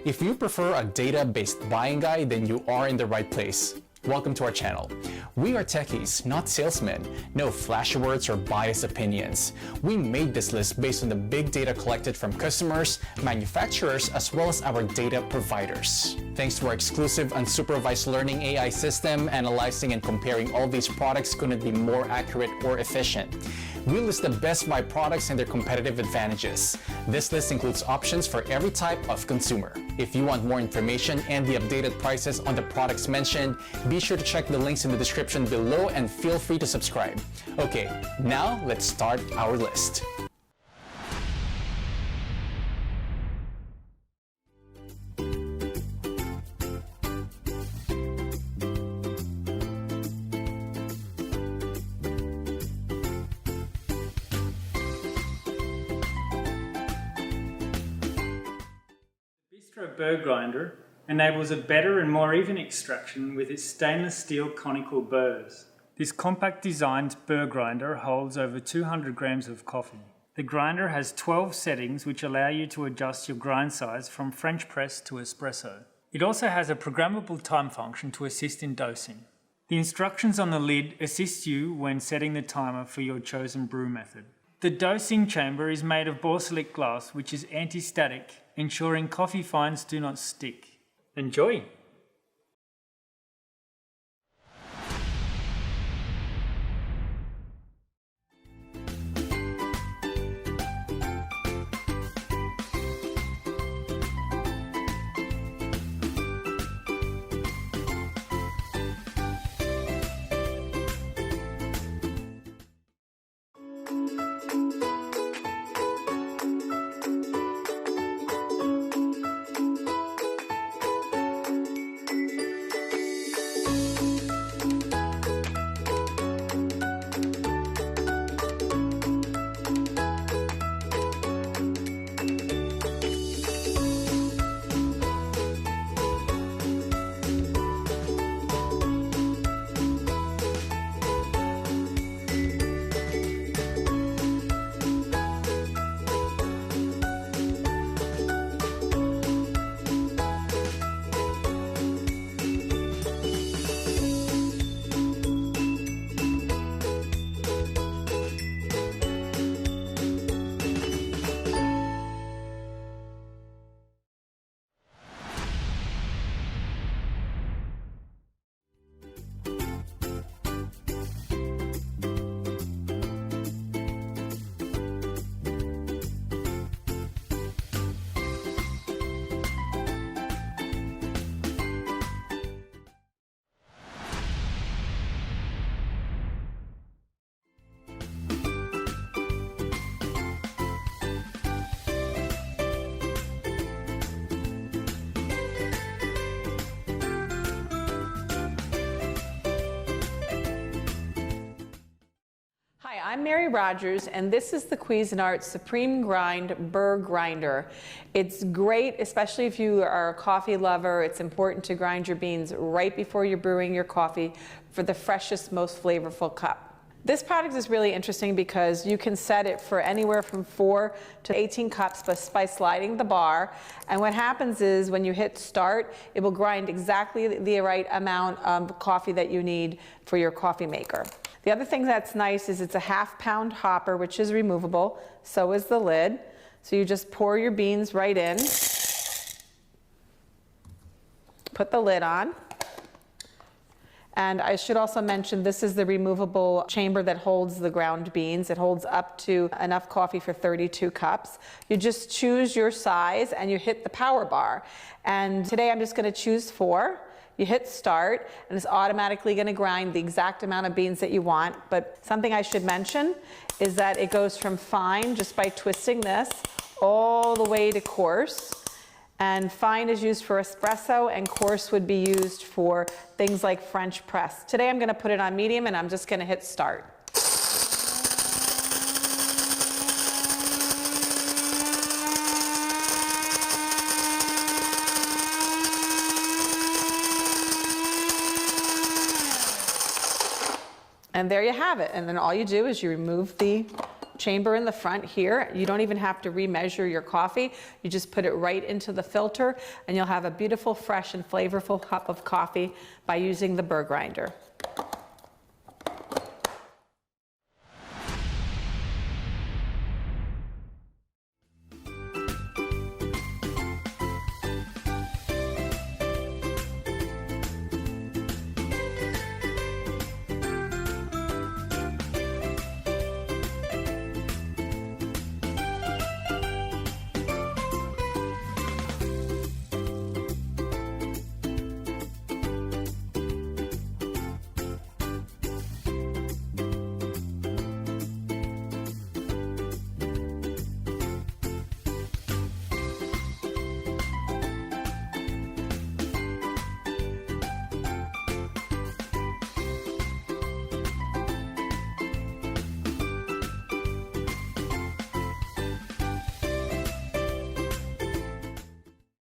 If you prefer a data-based buying guide, then you are in the right place. Welcome to our channel. We are techies, not salesmen. No flashy words or biased opinions. We made this list based on the big data collected from customers, manufacturers, as well as our data providers. Thanks to our exclusive unsupervised learning AI system, analyzing and comparing all these products couldn't be more accurate or efficient. We list the best buy products and their competitive advantages. This list includes options for every type of consumer. If you want more information and the updated prices on the products mentioned, be sure to check the links in the description below and feel free to subscribe. Okay, now let's start our list. Burr grinder enables a better and more even extraction with its stainless steel conical burrs. This compact designed burr grinder holds over 200 grams of coffee. The grinder has 12 settings which allow you to adjust your grind size from French press to espresso. It also has a programmable time function to assist in dosing. The instructions on the lid assist you when setting the timer for your chosen brew method. The dosing chamber is made of borosilicate glass, which is anti-static, ensuring coffee fines do not stick. Enjoy! Hi, I'm Mary Rogers, and this is the Cuisinart Supreme Grind Burr Grinder. It's great, especially if you are a coffee lover. It's important to grind your beans right before you're brewing your coffee for the freshest, most flavorful cup. This product is really interesting because you can set it for anywhere from 4 to 18 cups by sliding the bar. And what happens is when you hit start, it will grind exactly the right amount of coffee that you need for your coffee maker. The other thing that's nice is it's a half-pound hopper, which is removable. So is the lid. So you just pour your beans right in. Put the lid on. And I should also mention this is the removable chamber that holds the ground beans. It holds up to enough coffee for 32 cups. You just choose your size and you hit the power bar. And today I'm just going to choose 4. You hit start, and it's automatically going to grind the exact amount of beans that you want. But something I should mention is that it goes from fine, just by twisting this, all the way to coarse. And fine is used for espresso, and coarse would be used for things like French press. Today I'm going to put it on medium, and I'm just going to hit start. And there you have it. And then all you do is you remove the chamber in the front here. You don't even have to remeasure your coffee. You just put it right into the filter and you'll have a beautiful, fresh and flavorful cup of coffee by using the Burr grinder.